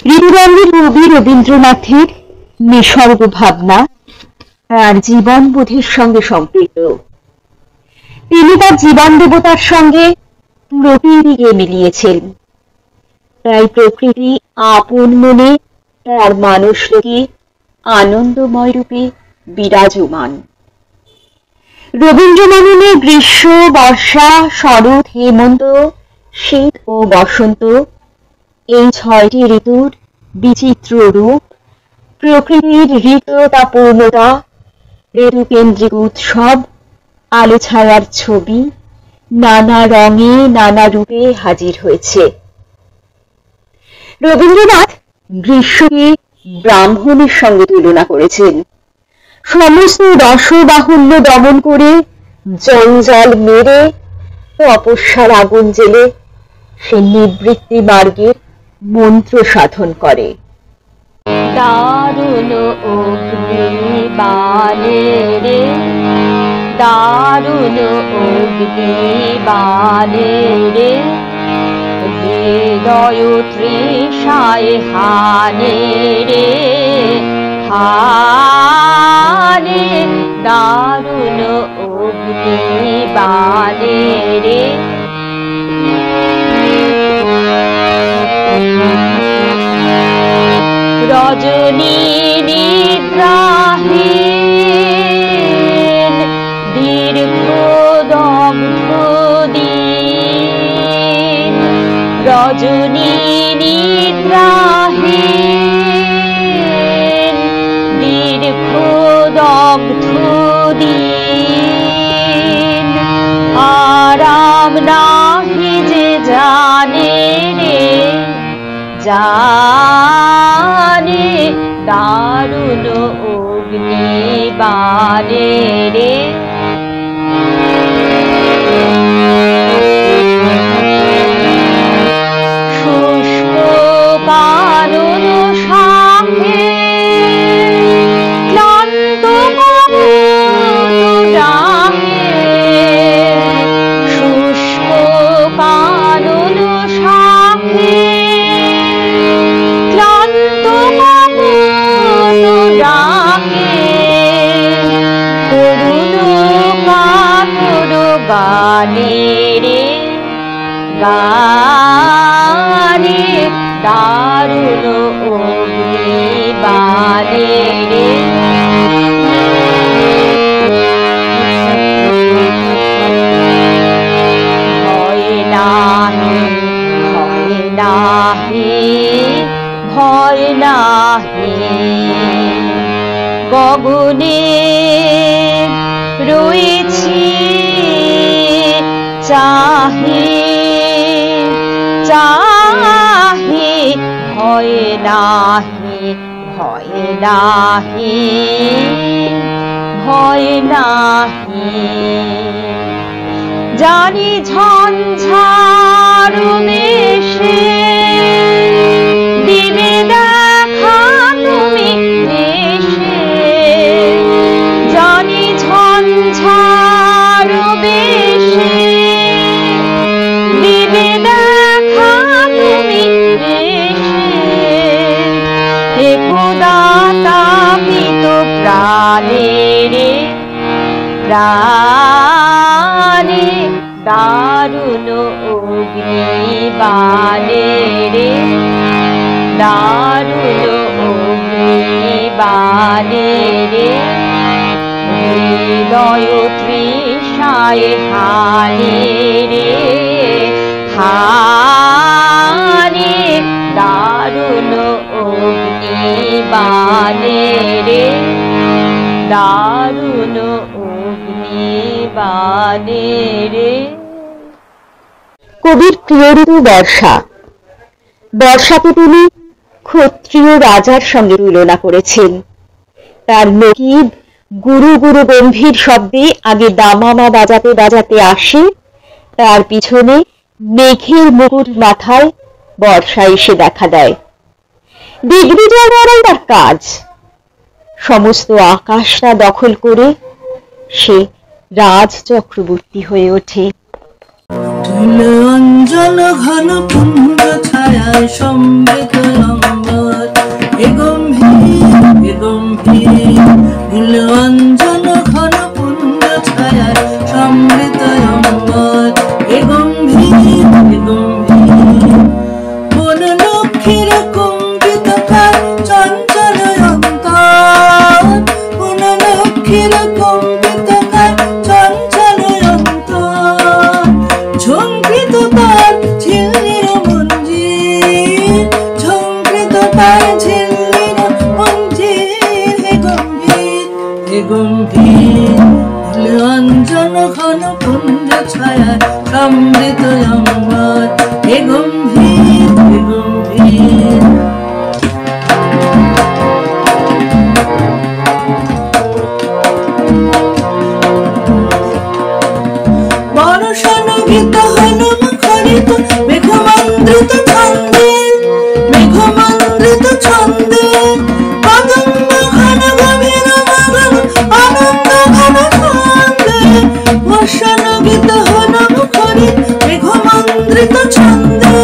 ঋতুরঙ্গের কবি রবীন্দ্রনাথের নিসর্গ ভাবনা তার জীবনবোধের সঙ্গে সম্পৃক্ত। তিনি তার জীবন দেবতার সঙ্গে প্রকৃতিকে মিলিয়েছেন, তাই প্রকৃতি আপন মনে তার মানুষকে আনন্দময় রূপে বিরাজমান। রবীন্দ্রনাথের গ্রীষ্ম, বর্ষা, শরৎ, হেমন্ত, শীত ও বসন্ত এই 6টি ঋতুর বিচিত্র রূপ, প্রকৃতির ঋতুতাপূর্ণতা, ঋতুকেন্দ্রিক উৎসব, আলো ছায়ার ছবি নানা রঙে নানা রূপে হাজির হয়েছে। রবীন্দ্রনাথ গ্রীষ্মকে ব্রাহ্মণের সঙ্গে তুলনা করেছেন। সমস্ত রসবাহুল্য দমন করে, জঞ্জাল মেরে, তপস্যার আগুন জেলে সে নিবৃত্তি মার্গের মন্ত্র সাধন করে। দারুণ অগ্নিবাণে রে, দারুণ অগ্নিবাণে রে, হৃদয় তৃষায় হানে রে, হানে দারুণ অগ্নিবাণে রে। রজনী নিদ্রাহীন দীর্ঘ দগ্ধ দিন, রজনী নিদ্রাহীন দীর্ঘ দগ্ধ দিন, আরাম নাহি যে জানে রে, জানে দারুণ অগ্নিবাণে রে। শুষ্ক কানন শাখে ক্লান্ত ডাকে, শুষ্ক কানন শাখে ক্লান্ত ডাকে, করুণ কাতর গানে রে, গানে দারুণ অগ্নিবাণে রে। ভয় নাহি, ভয় নাহি, ভয় নাহি, গগনে রয়েছি চাহি, চাহি, ভয় নাহি, ভয় নাহি, ভয় নাহি, জানি ঝঞ্ঝার বেশে দিবে দেখা তুমি এসে, জানি ঝঞ্ঝার বেশে দিবে দেখা তুমি এসে, একদা তাপিত প্রাণে রে, প্রাণে দারুণ অগ্নিবাণে রে, দারুণ অগ্নিবাণে রে, হৃদয় তৃষায় হানে রে, হানে দারুণ অগ্নিবাণে রে, দারুণ অগ্নিবাণে রে। কবির প্রিয় ঋতু বর্ষা। বর্ষাকে তিনি ক্ষত্রিয় রাজার সঙ্গে তুলনা করেছেন। তার নকিব গুরু গুরু গম্ভীর শব্দে আগে দামামা বাজাতে বাজাতে আসে, তার পিছনে মেঘের মুকুট মাথায় বর্ষা এসে দেখা দেয়। দিগ্বিজয় করাই তার কাজ। সমস্ত আকাশটা দখল করে সে রাজ চক্রবর্তী হয়ে ওঠে। অঞ্জল ঘন কুণ্ড ছায়ায় সম্বেত গম্ভীর নীল অঞ্জন ঘন পুঞ্জ ছায়ায় সমৃত অম্বর হে গম্ভীর হে গম্ভীর বন লক্ষ্মীর কম্পিত কার চঞ্চল অন্তর বন লক্ষ্মীর কম্পিত কার চঞ্চল অন্তর ঝঙ্কৃত তার ঝিল্লির মঞ্জির ঝঙ্কৃত তার ঝিল্লির মঞ্জির হে গম্ভীর হে গম্ভীর নীল অঞ্জন ঘন পুঞ্জ ছায়ায় সমৃত অম্বর হে গম্ভীর হে গম্ভীর বর্ষানুগীত হল মুখরিত মেঘমন্দ্রিত ছন্দে মেঘমন্দ্রিত ছন্দে কদম্ব ঘন গভীর মগন আনন্দ ঘন ছন্দে বর্ষানুগীত হল মুখরিত মেঘমন্দ্রিত ছন্দে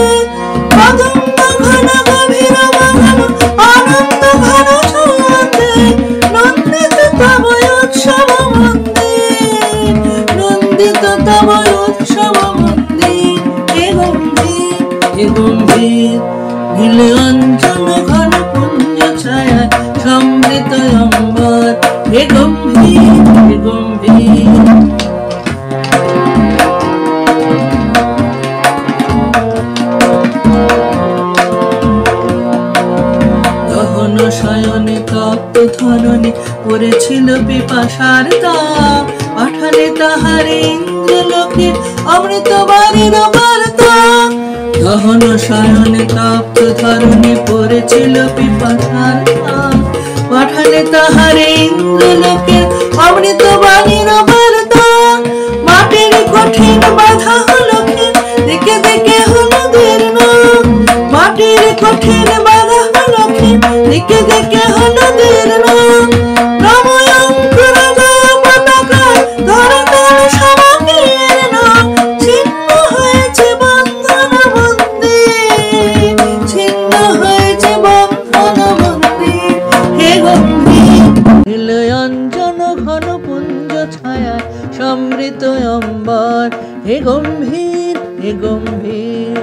কদম্ব ঘন গভীর মগন আনন্দ ঘন ছন্দে নন্দিত তব উৎসব মন্দির নন্দিত তব উৎসব মন্দির হে গম্ভীর হে গম্ভীর নীল অঞ্জন ঘন পুঞ্জ ছায়ায় সমৃত অম্বর হে গম্ভীর হে গম্ভীর গহন শয়নে তপ্ত ধরণী পড়েছিল পিপাসার তাপ পাঠালে তাহারে ইন্দ্রলোকের অমৃত বাণীর বার্তা গহন শয়নে তপ্ত ধরণী পড়েছিল পিপাসার তাপ পাঠালে তাহারে ইন্দ্রলোকের অমৃত বাণীর বার্তা মাটির কঠিন বাধা হলো দেখে দেখে হলো দীর্ণ মাটির কঠিন বাধা হলো দেখে দেখে হলো দীর্ণ নময়ঙ্কুর জয় পতাকা ধরাতল সমাকীর্ণ ছিন্ন হয়েছে বন্ধন মন্দির ছিন্ন হয়েছে বন্ধন মন্দির হে গম্ভীর নীল অঞ্জন ঘন পুঞ্জ ছায়ায় সমৃত অম্বর হে গম্ভীর হে গম্ভীর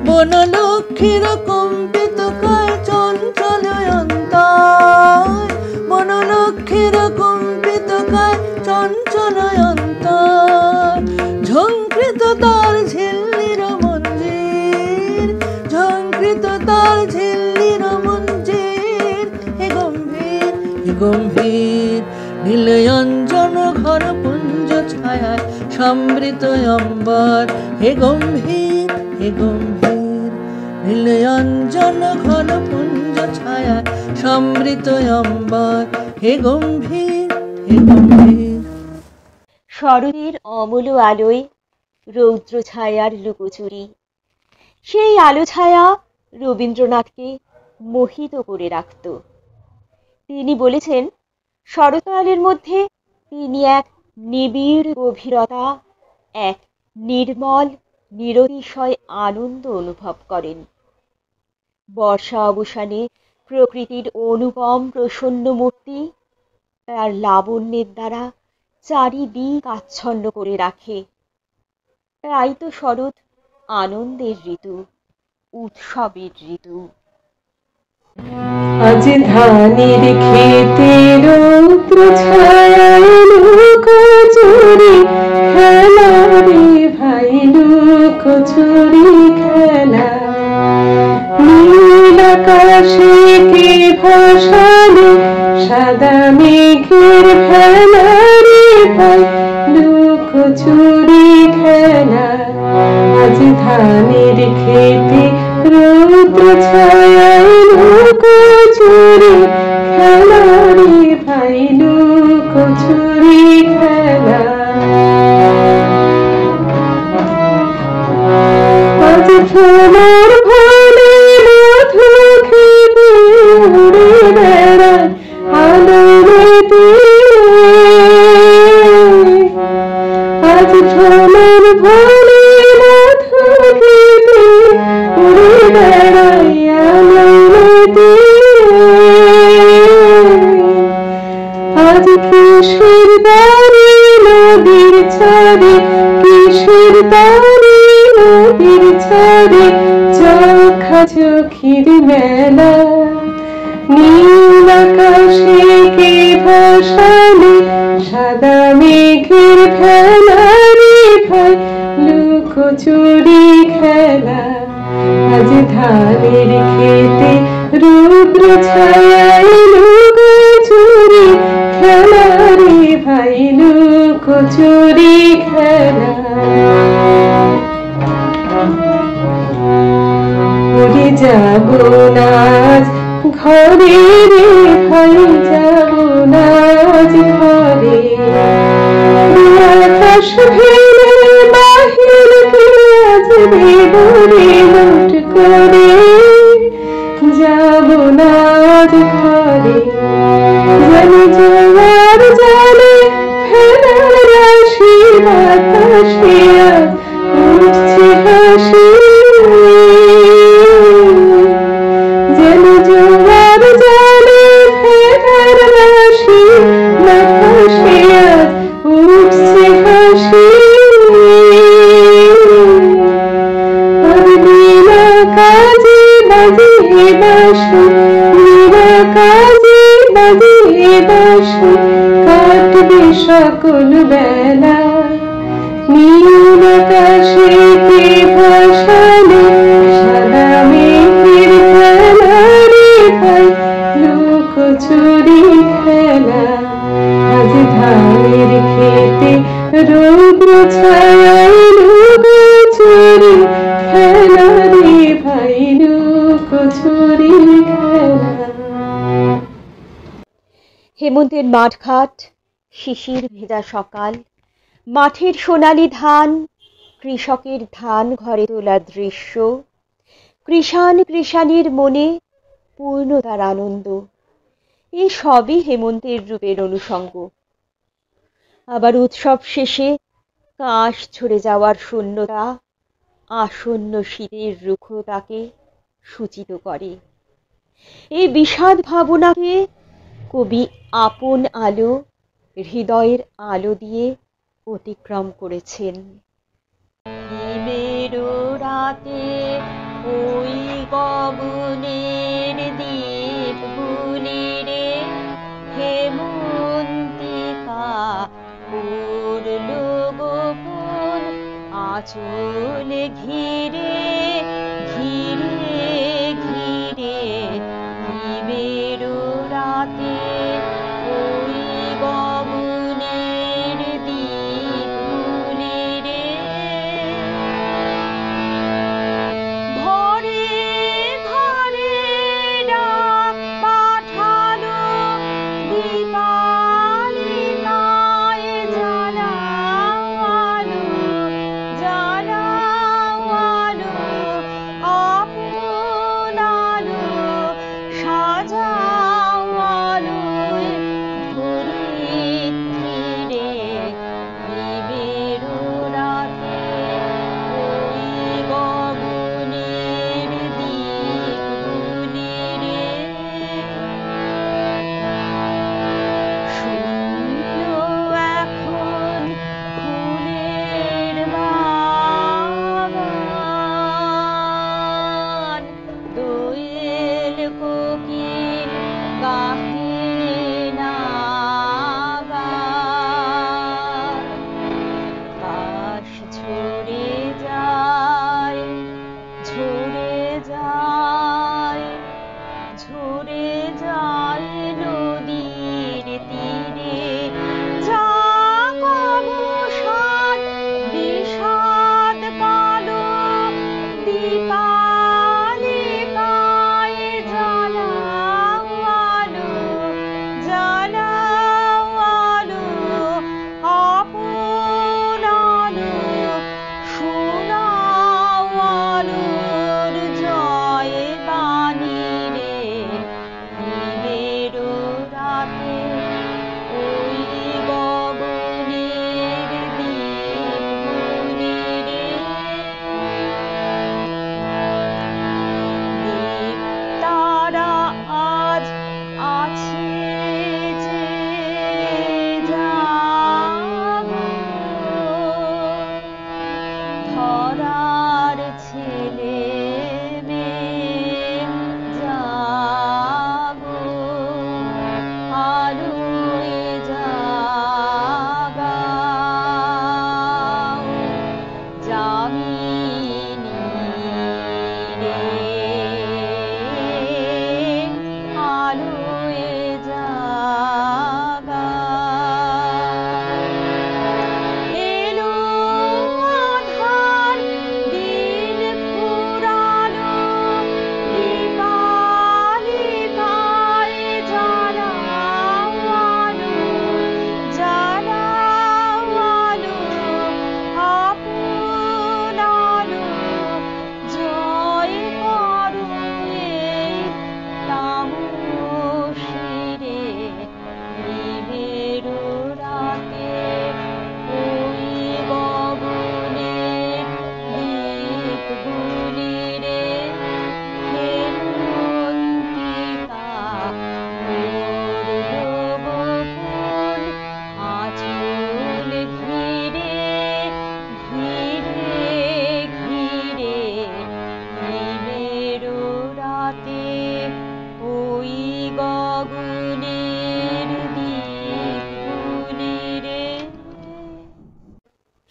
বন লক্ষ্মীর কম্পিত কায় চঞ্চল অন্তর বন লক্ষ্মীর কম্পিত কায় চঞ্চল অন্তর ঝঙ্কৃত তার ঝিল্লির মঞ্জির ঝঙ্কৃত তার ঝিল্লির মঞ্জির হে গম্ভীর হে গম্ভীর নীল অঞ্জন ঘন পুঞ্জ ছায়ায় সমৃত অম্বর হে গম্ভীর হে গম্ভীর নীল অঞ্জন ঘন পুঞ্জ ছায়ায় সমৃত অম্বর হে গম্ভীর হে গম্ভীর শরতের অমল আলোয় রৌদ্র ছায়ার লুকোচুরি সেই আলো ছায়া রবীন্দ্রনাথকে মোহিত করে রাখত তিনি বলেছেন শরৎকালের মধ্যে তিনি এক নিবিড় গভীরতা এক নির্মল নিরতিশয় আনন্দ অনুভব করেন বর্ষা অবসানে প্রকৃতির অনুপম প্রসন্ন মূর্তি তার লাবণ্যের দ্বারা চারিদিক আচ্ছন্ন করে রাখে তাই তো শরৎ আনন্দের ঋতু উৎসবের ঋতু আজ ধানের খেতে রৌদ্র ছায়ায় লুকোচুরি খেলা রে ভাই লুকোচুরি খেলা নীল আকাশে কে ভাসালে সাদা মেঘের ভেলা রে ভাই লুকোচুরি খেলা আজ ধানের খেতে রৌদ্র ছায়ায় লুকোচুরি খেলা রে ভাই লুকোচুরি খেলা আজ তোমার ভোলে মধু খেতে উড়ে বেড়ায় আলোতে আজ তোমার ভোলে মধু খেতে উড়ে বেড়ায় আলোতে বাড়ি নদীর ছাড়ে, কিসের বাড়ি নদীর ছাড়ে, চোখা চোখির মেলা। নীল আকাশে কে ভাসালে, সাদা মেঘের খেলা রে ভাই, লুকোচুরি খেলা। আজ ধানের খেতে রৌদ্র ছায়ায় লুকোচুরি খেলা রে ভাই, লুকোচুরি খেলা। উড়ে যাব না আজ ঘরে রে ভাই, যাব না আজ ঘরে। আকাশ ভেঙে বাহির আজ বেদরে লুট করে, যাব না আজ ঘরে। জানি জোয়ার জানে ফেনার রাশি, বাতাসে আজ উঠছে হাসি। জানি জোয়ার জানে ফেনার রাশি, বাতাসে আজ উঠছে হাসি। আর বিনা কাজে বাজে বাঁশি, বিনা কাজে বাজে বাঁশি, কাটবে সকল বেলা। নীল আকাশে কে ভাসালে, সাদা মেঘের খেলা রে ভাই, লুকোচুরি খেলা। আজ ধানের খেতে রৌদ্র ছায়ায় লুকোচুরি খেলা রে ভাই, লুকোচুরি খেলা। হেমন্তের মাঠঘাট, শিশির ভেজা সকাল, মাঠের সোনালি ধান, কৃষকের ধান ঘরে তোলা দৃশ্য, কৃষাণ কৃষাণীর মনে পূর্ণতার আনন্দ, এই সবই হেমন্তের রূপের অনুষঙ্গ। আবার উৎসব শেষে কাশ ঝরে যাওয়ার শূন্যতা আসন্ন শীতের রুক্ষতাকে সূচিত করে। এই বিষাদ ভাবনাকে কবি আপন আলো, হৃদয়ের আলো দিয়ে অতিক্রম করেছেন। হিমের রাতে ওই গগনের দ্বীপগুলি রে, হেমন্তিকা পড়ল গোপন আঁচল ঘিরে ঘিরে ঘিরে। হিমের রাতে ওই গগনের দ্বীপগুলি রে, ঘরে ঘরে ডাক পাঠালো, দীপালিকায় জ্বালালো জ্বালালো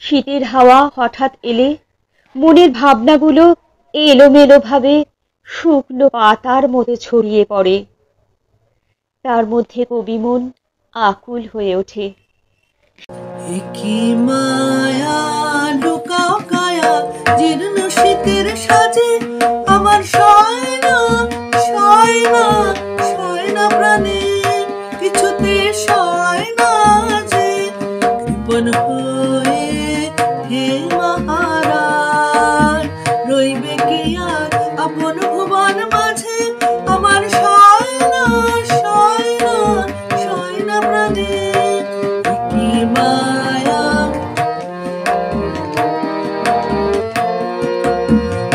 শীতের হাওয়া হঠাৎ এলে মনের ভাবনাগুলো এলোমেলোভাবে শুকনো পাতার মতো ছড়িয়ে পড়ে। তার মধ্যে কবি মন আকুল হয়ে ওঠে। কি মায়া লুকাও কায়া জীর্ণ শীতের সাজে আমার সয়না সয়না সয়না প্রাণে কিছুতে সয়না যে কৃপণ হয়ে হে মহারাজ রইবে কি আর আপন ভুবন মাঝে আমার সয়না সয়না সয়না প্রাণে কি মায়া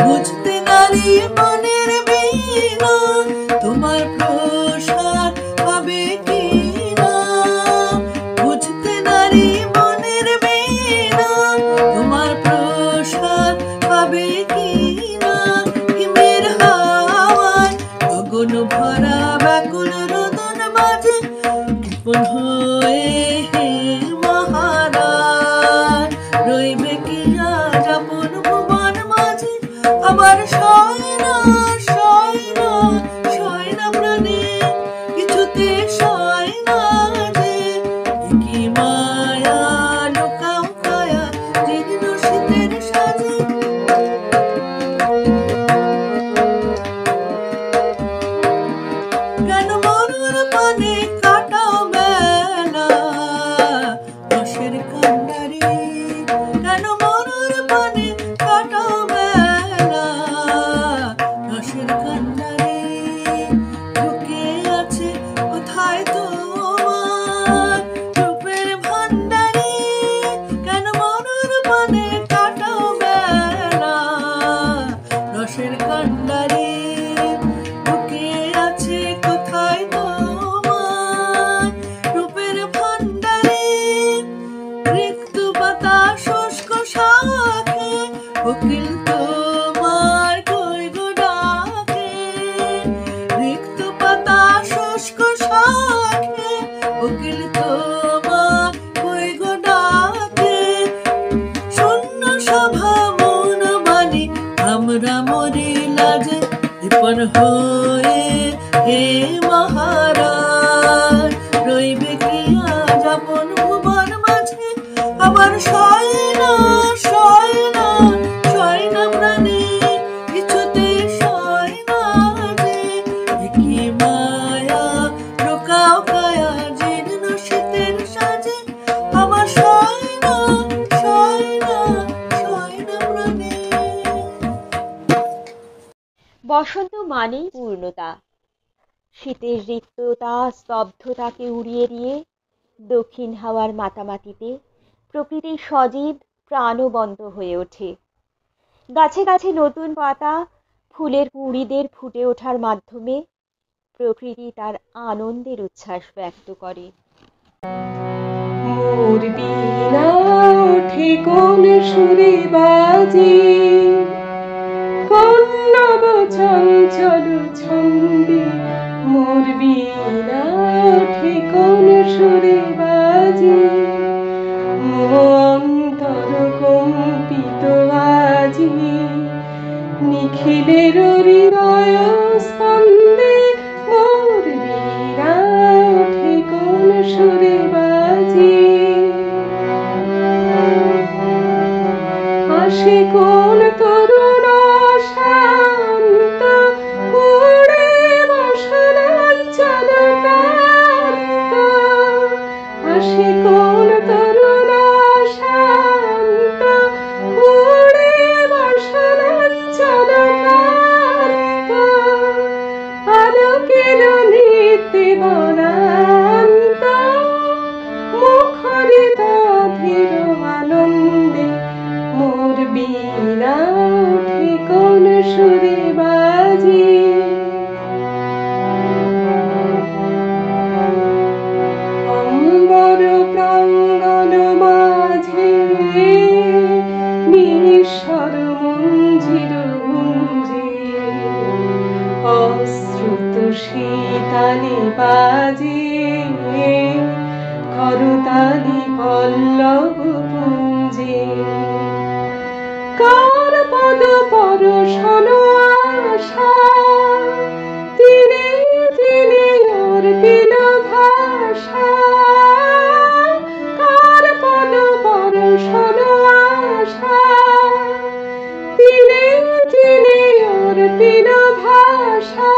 বুঝতে নারী মনের বীণা তোমার প্রসাদ হবে কি না বুঝতে নারী মনের বীণা তোমার প্রসাদ হবে কি না হিমের হাওয়ায় গগন ভরা ব্যাকুল রোদন মাঝে কৃপণ হয়ে হে মহারাজ রইবে কি আজ আপন ভুবন মাঝে আমার সয়না সয়না সয়না প্রাণে কিছুতে সয়না যে কি মায়া লুকাও কায়া জীর্ণ শীতের সাজে কেন মরুর পানে কাটাও বেলা রসের কান্ডারি কেন মরুর পানে কাটাও বেলা রসের কান্ডারি লুকে আছে কোথায় তোমার রূপের ভান্ডারি কেন মরুর পানে কাটাও বেলা রসের কান্ডারি লুকে আছে কোথায় তোমার রূপের ভান্ডারে রিক্ত পাতা শুষ্ক শাখে কোকিল তোমার কই গো ডাকে রিক্ত পাতা শুষ্ক শাখে কোকিল তোমার কই গো ডাকে শূন্য সভা মন বাণী আমরা মরি লাজে কৃপণ হয়ে হে মহারাজ রইবে কি আজ আপন ভুবন মাঝে আমার সয়না সয়না সয়না প্রাণে কিছুতে সয়না যে কি মায়া লুকাও কায়া জীর্ণ শীতের সাজে আমার সয়না সয়না সয়না প্রাণে বসন্ত মানেই পূর্ণতা। শীতের রিক্ততা স্তব্ধতাকে উড়িয়ে দিয়ে দক্ষিণ হাওয়ার মাতামাতিতে প্রকৃতি সজীব প্রাণবন্ত হয়ে ওঠে। গাছে গাছে নতুন পাতা ফুলের কুঁড়িদের ফুটে ওঠার মাধ্যমে প্রকৃতি তার আনন্দের উচ্ছ্বাস ব্যক্ত করে। মোর বীণা ওঠে কোন সুরে বাজে কোন নব চঞ্চল ছন্দে মোর বীণা ওঠে কোন সুরে বাজে অন্তর কম্পিত আজি নিখিলের হৃদয় স্পন্দে মোর বীণা ওঠে কোন সুরে বাজে আসে কোন তরুণ শান্ত উড়ে বসনাঞ্চল প্রান্ত আসে কোন তরুণ শান্ত উড়ে বসনাঞ্চল প্রান্ত আলোকের নৃত্যে বনান্ত মুখরিত ধীর আনন্দে মোর বীণা ওঠে কোন সুরে বাজে অম্বর প্রাঙ্গণ মাঝে নিঃস্বর মঞ্জির গুঞ্জে অশ্রুত শীতালি বাজে করতালি পল্লব পুঞ্জে মাঝে কার পদ পরশন আশা তিনে তিনে ওর দিল ভাষা কার পদ পরশন আশা তিনে তিনে ওর দিল ভাষা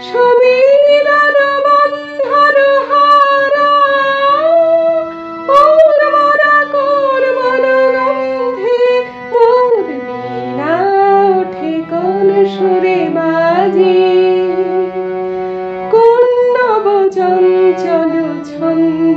সমীরণ বন্ধন হারা ওর মরা করমন গন্ধে মোর বীণা ওঠে কোন সুরে বাজে কোন নব চঞ্চল ছন্দ